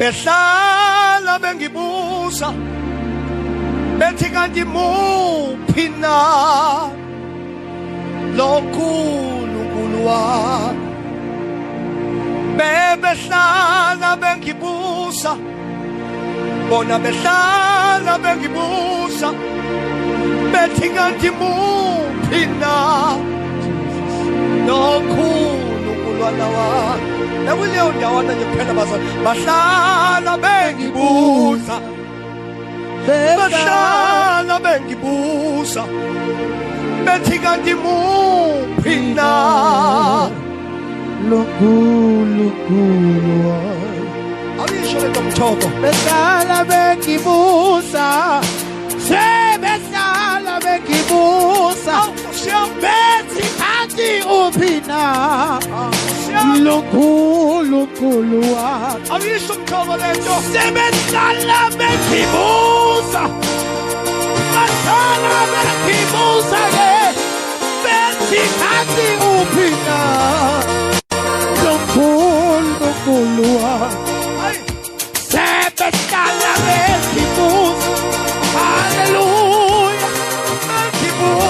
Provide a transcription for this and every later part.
behlala bengibuza bethi kanti muphi na loNkulunkulu wami behlala bengibuza bona behlala bengibuza bethi kanti muphi na loNkulunkulu wami nakuleyo ndawana nje kuphela bahlala bengibuza behlala bengibuza bethi kanti muphi na loNkulunkulu wami alisho lento mthoko behlala bengibuza behlala bengibuza bethi kanti uphi na loNkulunkulu wami alisho mthoko lento behlala bengibuza behlala bengibuza bethi kanti uphi na loNkulunkulu wami behlala bengibuza haleluya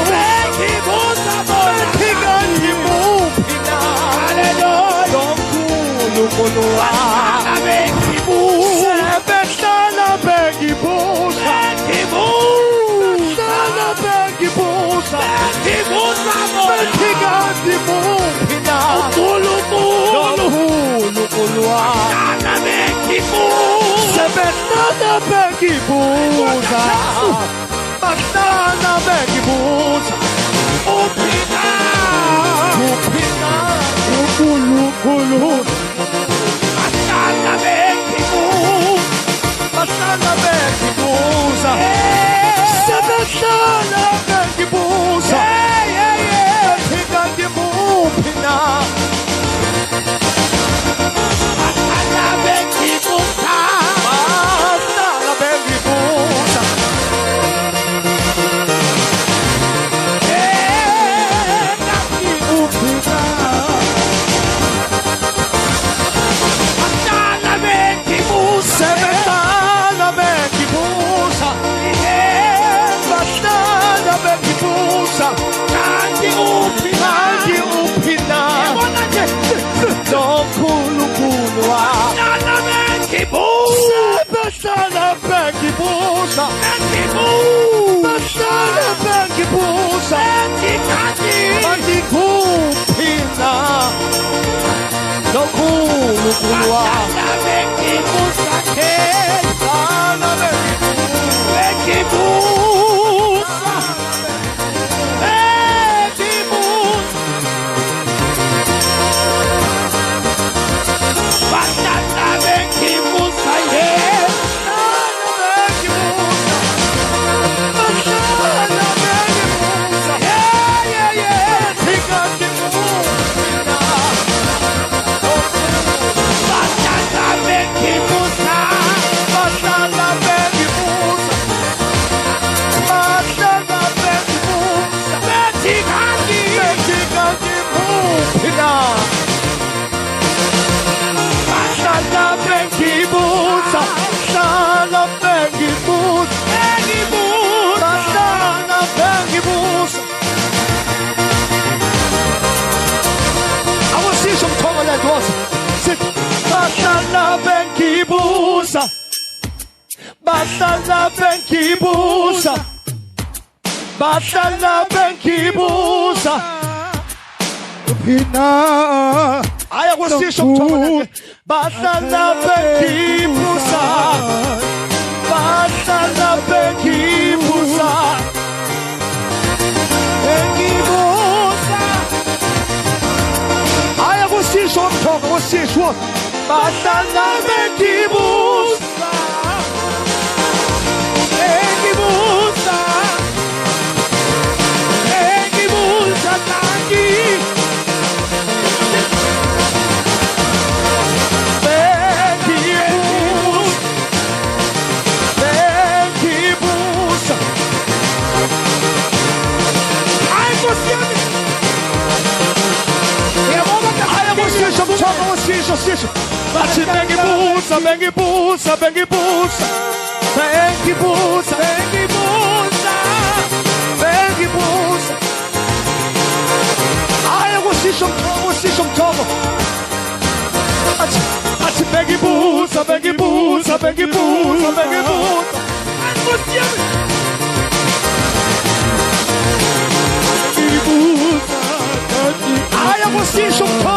bengibuza bona kanti muphi na haleluya loNkulunkulu wami bengibuza behlala bengibuza behlala bengibuza bethi kanti muphi na loNkulunkulu wami behlala bengibuza bahlala bengibuza uphi na uNkulunkulu bahlala bengibuza sebehlala bengibuza bethi kanti muphi na bahlala bengibuza bahlala bengibuza phina aya kusisho mthoko bahlala bengibuza aya kusisho mthoko kusisho bahlala bengibuza Bathi bengibuza busa, bengi busa, bengi busa, bengi busa, bengi busa. Ai, eu gosto de chamo. Ati bengi busa, bengi busa, bengi busa, bengi busa. Ai, você ai, eu gosto de chamo.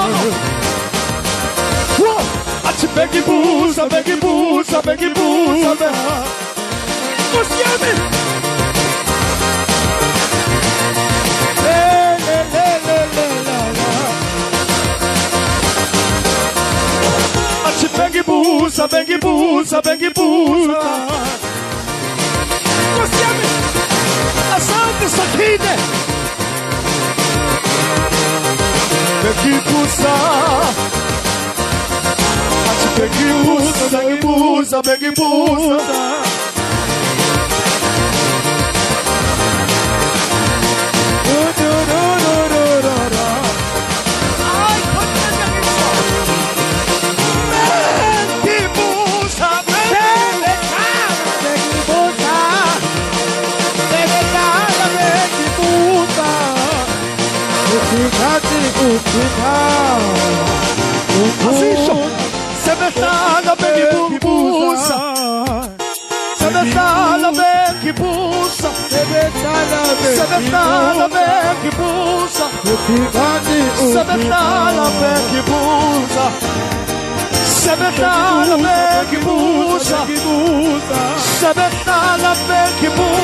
Ati bengi busa, bengi busa, bengi busa, bengi. Você bengi busa, bengi busa, bengi busa. Você a santa sakine. Bengi busa. Ati bengi busa, bengi busa, bengi busa. Assistam, Sebetada bengi busa, Sebetada bengi busa, Sebetada bengi busa, Sebetada bengi busa, Sebetada bengi busa, Sebetada bengi busa.